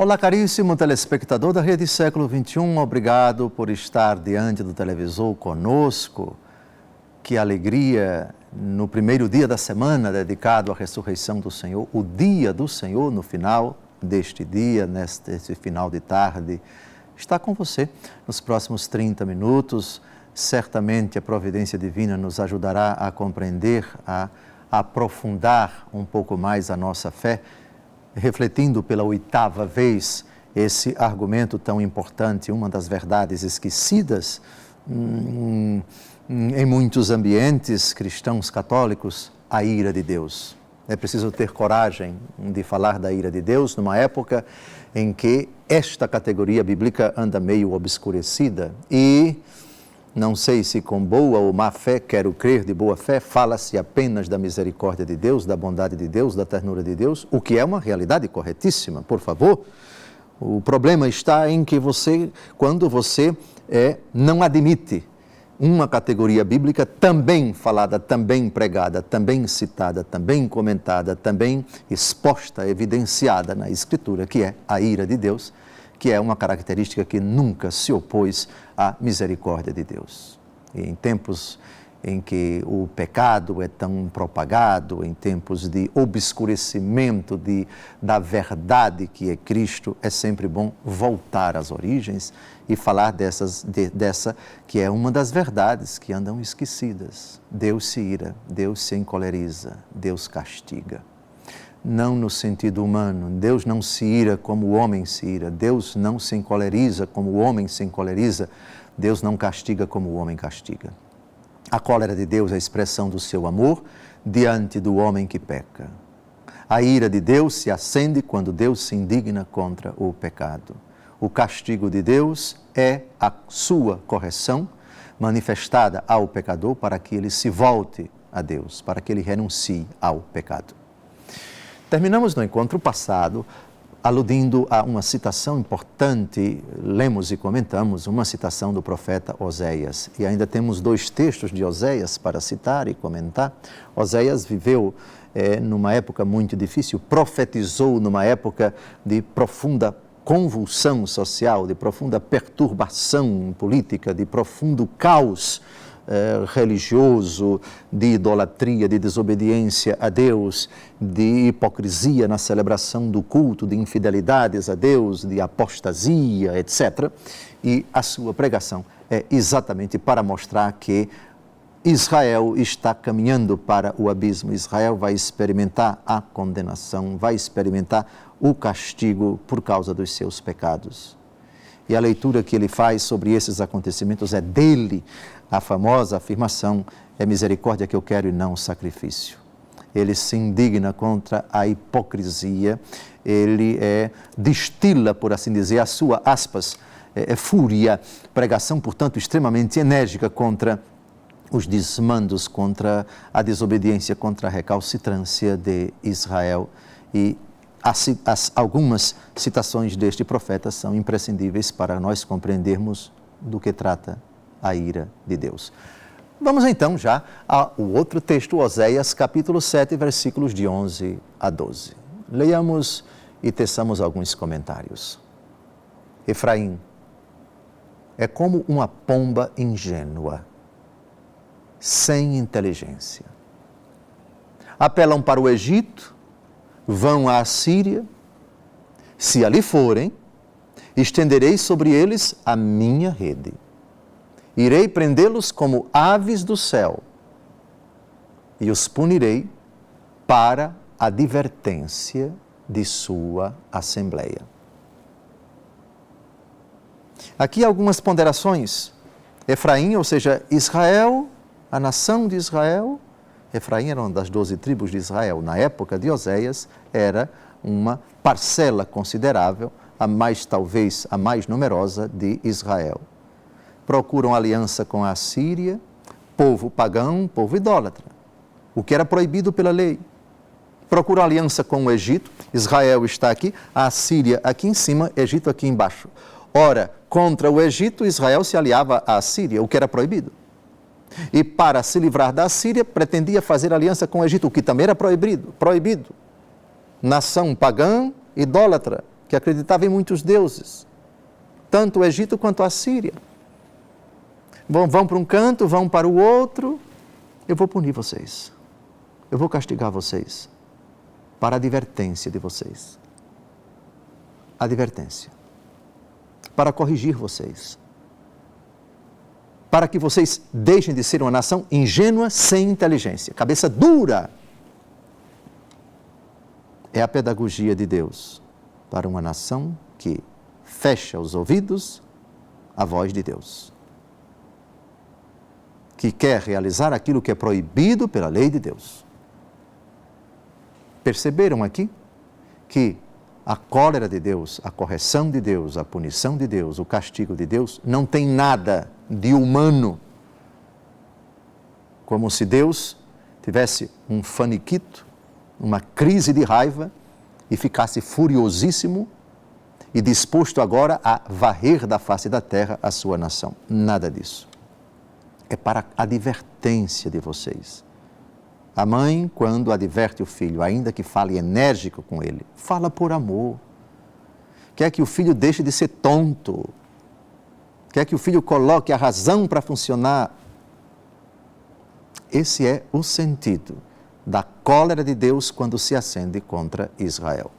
Olá, caríssimo telespectador da Rede Século XXI, obrigado por estar diante do televisor conosco. Que alegria no primeiro dia da semana dedicado à ressurreição do Senhor, o dia do Senhor no final deste dia, neste final de tarde, está com você nos próximos 30 minutos. Certamente a providência divina nos ajudará a compreender, a aprofundar um pouco mais a nossa fé, refletindo pela 8ª vez esse argumento tão importante, uma das verdades esquecidas em muitos ambientes cristãos católicos, a ira de Deus. É preciso ter coragem de falar da ira de Deus numa época em que esta categoria bíblica anda meio obscurecida e, não sei se com boa ou má fé, quero crer de boa fé, fala-se apenas da misericórdia de Deus, da bondade de Deus, da ternura de Deus, o que é uma realidade corretíssima, por favor. O problema está em que quando você não admite uma categoria bíblica também falada, também pregada, também citada, também comentada, também exposta, evidenciada na Escritura, que é a ira de Deus, que é uma característica que nunca se opôs à misericórdia de Deus. E em tempos em que o pecado é tão propagado, em tempos de obscurecimento da verdade que é Cristo, é sempre bom voltar às origens e falar dessa que é uma das verdades que andam esquecidas. Deus se ira, Deus se encoleriza, Deus castiga. Não no sentido humano, Deus não se ira como o homem se ira, Deus não se encoleriza como o homem se encoleriza, Deus não castiga como o homem castiga. A cólera de Deus é a expressão do seu amor diante do homem que peca. A ira de Deus se acende quando Deus se indigna contra o pecado. O castigo de Deus é a sua correção manifestada ao pecador para que ele se volte a Deus, para que ele renuncie ao pecado. Terminamos no encontro passado aludindo a uma citação importante, lemos e comentamos uma citação do profeta Oséias. E ainda temos 2 textos de Oséias para citar e comentar. Oséias viveu numa época muito difícil, profetizou numa época de profunda convulsão social, de profunda perturbação política, de profundo caos religioso, de idolatria, de desobediência a Deus, de hipocrisia na celebração do culto, de infidelidades a Deus, de apostasia, etc. E a sua pregação é exatamente para mostrar que Israel está caminhando para o abismo. Israel vai experimentar a condenação, vai experimentar o castigo por causa dos seus pecados. E a leitura que ele faz sobre esses acontecimentos é dele, a famosa afirmação, é misericórdia que eu quero e não sacrifício. Ele se indigna contra a hipocrisia, ele destila, por assim dizer, a sua, aspas, fúria, pregação, portanto, extremamente enérgica contra os desmandos, contra a desobediência, contra a recalcitrância de Israel. E algumas citações deste profeta são imprescindíveis para nós compreendermos do que trata a ira de Deus. Vamos então já ao outro texto, Oséias, capítulo 7, versículos de 11 a 12. Leiamos e teçamos alguns comentários. Efraim é como uma pomba ingênua, sem inteligência. Apelam para o Egito, vão à Assíria. Se ali forem, estenderei sobre eles a minha rede. Irei prendê-los como aves do céu e os punirei para a advertência de sua assembleia. Aqui algumas ponderações. Efraim, ou seja, Israel, a nação de Israel. Efraim era uma das 12 tribos de Israel. Na época de Oséias, era uma parcela considerável, talvez a mais numerosa de Israel. Procuram aliança com a Assíria, povo pagão, povo idólatra, o que era proibido pela lei. Procuram aliança com o Egito, Israel está aqui, a Assíria aqui em cima, Egito aqui embaixo. Ora, contra o Egito, Israel se aliava à Assíria, o que era proibido. E para se livrar da Assíria, pretendia fazer aliança com o Egito, o que também era proibido. Nação pagã, idólatra, que acreditava em muitos deuses, tanto o Egito quanto a Síria. Vão para um canto, vão para o outro, eu vou punir vocês, eu vou castigar vocês, para a advertência de vocês. Advertência. Para corrigir vocês. Para que vocês deixem de ser uma nação ingênua, sem inteligência, cabeça dura. É a pedagogia de Deus para uma nação que fecha os ouvidos à voz de Deus, que quer realizar aquilo que é proibido pela lei de Deus. Perceberam aqui que a cólera de Deus, a correção de Deus, a punição de Deus, o castigo de Deus não tem nada de humano, como se Deus tivesse um faniquito, uma crise de raiva e ficasse furiosíssimo e disposto agora a varrer da face da terra a sua nação. Nada disso. É para a advertência de vocês. A mãe, quando adverte o filho, ainda que fale enérgico com ele, fala por amor. Quer que o filho deixe de ser tonto. Quer que o filho coloque a razão para funcionar. Esse é o sentido da cólera de Deus quando se acende contra Israel.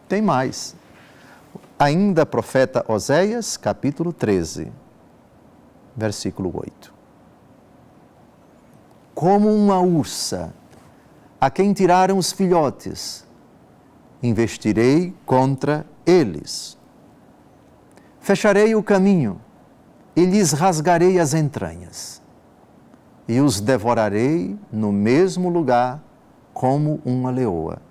Tem mais. Ainda profeta Oséias, capítulo 13, versículo 8. Como uma ursa, a quem tiraram os filhotes, investirei contra eles. Fecharei o caminho e lhes rasgarei as entranhas, e os devorarei no mesmo lugar como uma leoa.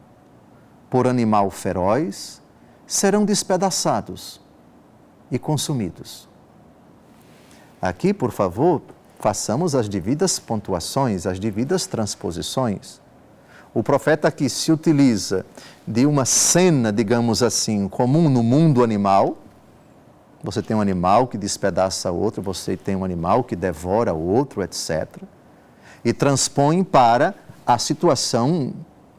Por animal feroz, serão despedaçados e consumidos. Aqui, por favor, façamos as devidas pontuações, as devidas transposições. O profeta aqui se utiliza de uma cena, digamos assim, comum no mundo animal. Você tem um animal que despedaça outro, você tem um animal que devora outro, etc. E transpõe para a situação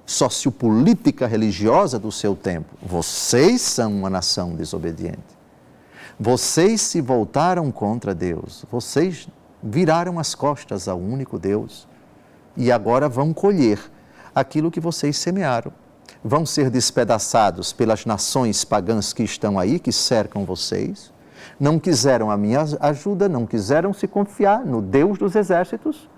sociopolítica religiosa do seu tempo. Vocês são uma nação desobediente. Vocês se voltaram contra Deus. Vocês viraram as costas ao único Deus. E agora vão colher aquilo que vocês semearam. Vão ser despedaçados pelas nações pagãs que estão aí, que cercam vocês. Não quiseram a minha ajuda, não quiseram se confiar no Deus dos exércitos.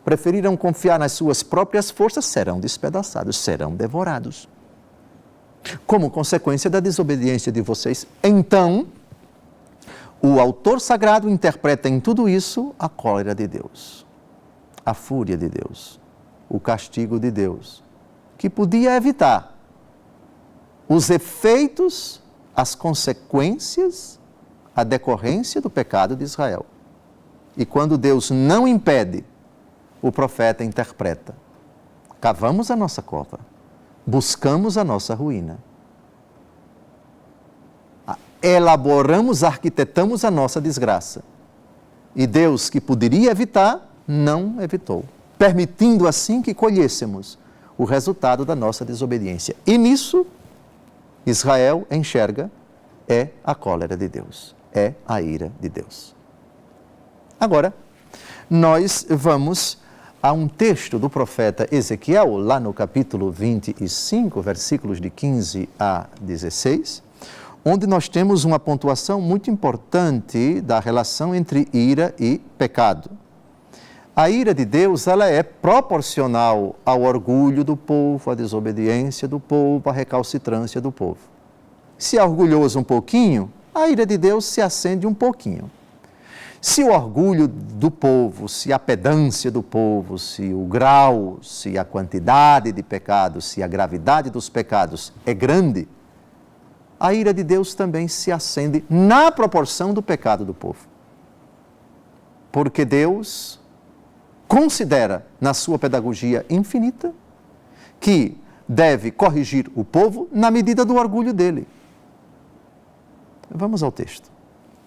Preferiram confiar nas suas próprias forças, serão despedaçados, serão devorados. Como consequência da desobediência de vocês. Então, o autor sagrado interpreta em tudo isso a cólera de Deus, a fúria de Deus, o castigo de Deus, que podia evitar os efeitos, as consequências, a decorrência do pecado de Israel. E quando Deus não impede, o profeta interpreta: cavamos a nossa cova, buscamos a nossa ruína, elaboramos, arquitetamos a nossa desgraça. E Deus, que poderia evitar, não evitou, permitindo assim que colhêssemos o resultado da nossa desobediência. E nisso, Israel enxerga, é a cólera de Deus, é a ira de Deus. Agora, nós vamos a um texto do profeta Ezequiel, lá no capítulo 25, versículos de 15 a 16, onde nós temos uma pontuação muito importante da relação entre ira e pecado. A ira de Deus, ela é proporcional ao orgulho do povo, à desobediência do povo, à recalcitrância do povo. Se é orgulhoso um pouquinho, a ira de Deus se acende um pouquinho. Se o orgulho do povo, se a pedância do povo, se o grau, se a quantidade de pecados, se a gravidade dos pecados é grande, a ira de Deus também se acende na proporção do pecado do povo. Porque Deus considera, na sua pedagogia infinita, que deve corrigir o povo na medida do orgulho dele. Vamos ao texto.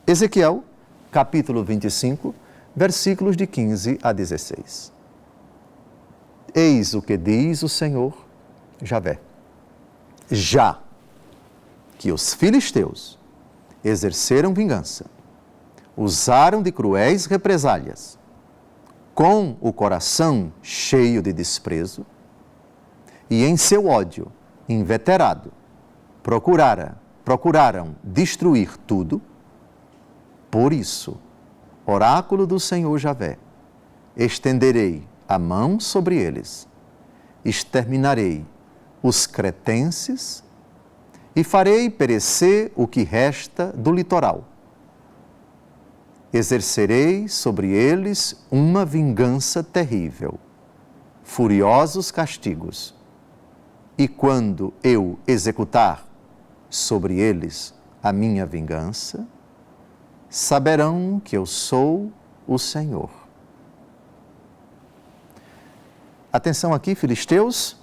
Ezequiel, capítulo 25, versículos de 15 a 16. Eis o que diz o Senhor Javé. Já que os filisteus exerceram vingança, usaram de cruéis represálias, com o coração cheio de desprezo, e em seu ódio inveterado procuraram destruir tudo. Por isso, oráculo do Senhor Javé, estenderei a mão sobre eles, exterminarei os cretenses e farei perecer o que resta do litoral. Exercerei sobre eles uma vingança terrível, furiosos castigos. E quando eu executar sobre eles a minha vingança, saberão que eu sou o Senhor. Atenção aqui, filisteus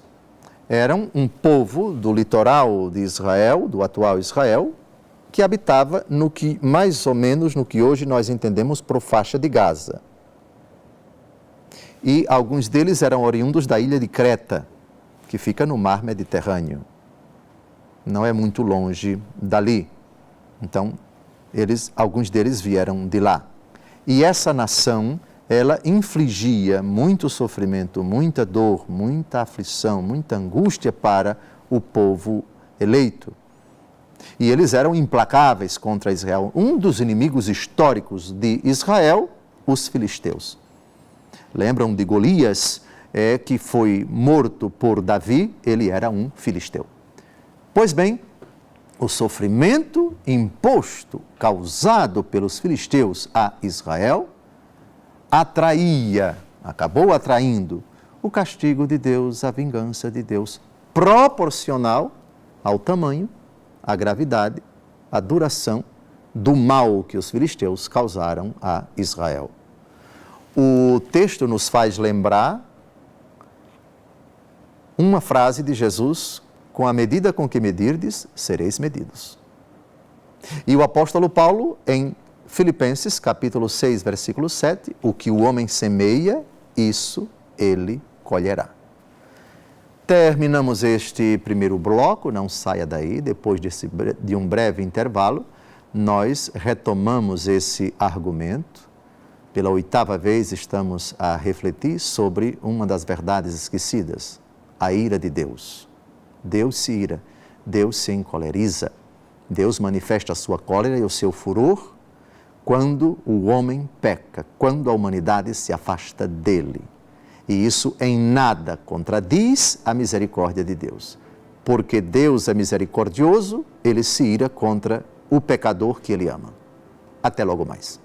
eram um povo do litoral de Israel, do atual Israel, que habitava no que, mais ou menos, no que hoje nós entendemos por faixa de Gaza. E alguns deles eram oriundos da ilha de Creta, que fica no mar Mediterrâneo. Não é muito longe dali. Então, alguns deles vieram de lá. E essa nação, ela infligia muito sofrimento, muita dor, muita aflição, muita angústia para o povo eleito. E eles eram implacáveis contra Israel. Um dos inimigos históricos de Israel, os filisteus. Lembram de Golias, que foi morto por Davi? Ele era um filisteu. Pois bem, o sofrimento imposto, causado pelos filisteus a Israel, acabou atraindo o castigo de Deus, a vingança de Deus, proporcional ao tamanho, à gravidade, à duração do mal que os filisteus causaram a Israel. O texto nos faz lembrar uma frase de Jesus: com a medida com que medirdes, sereis medidos. E o apóstolo Paulo, em Filipenses, capítulo 6, versículo 7, o que o homem semeia, isso ele colherá. Terminamos este primeiro bloco, não saia daí, depois de um breve intervalo, nós retomamos esse argumento. Pela 8ª vez estamos a refletir sobre uma das verdades esquecidas, a ira de Deus. Deus se ira, Deus se encoleriza, Deus manifesta a sua cólera e o seu furor quando o homem peca, quando a humanidade se afasta dele. E isso em nada contradiz a misericórdia de Deus. Porque Deus é misericordioso, ele se ira contra o pecador que ele ama. Até logo mais.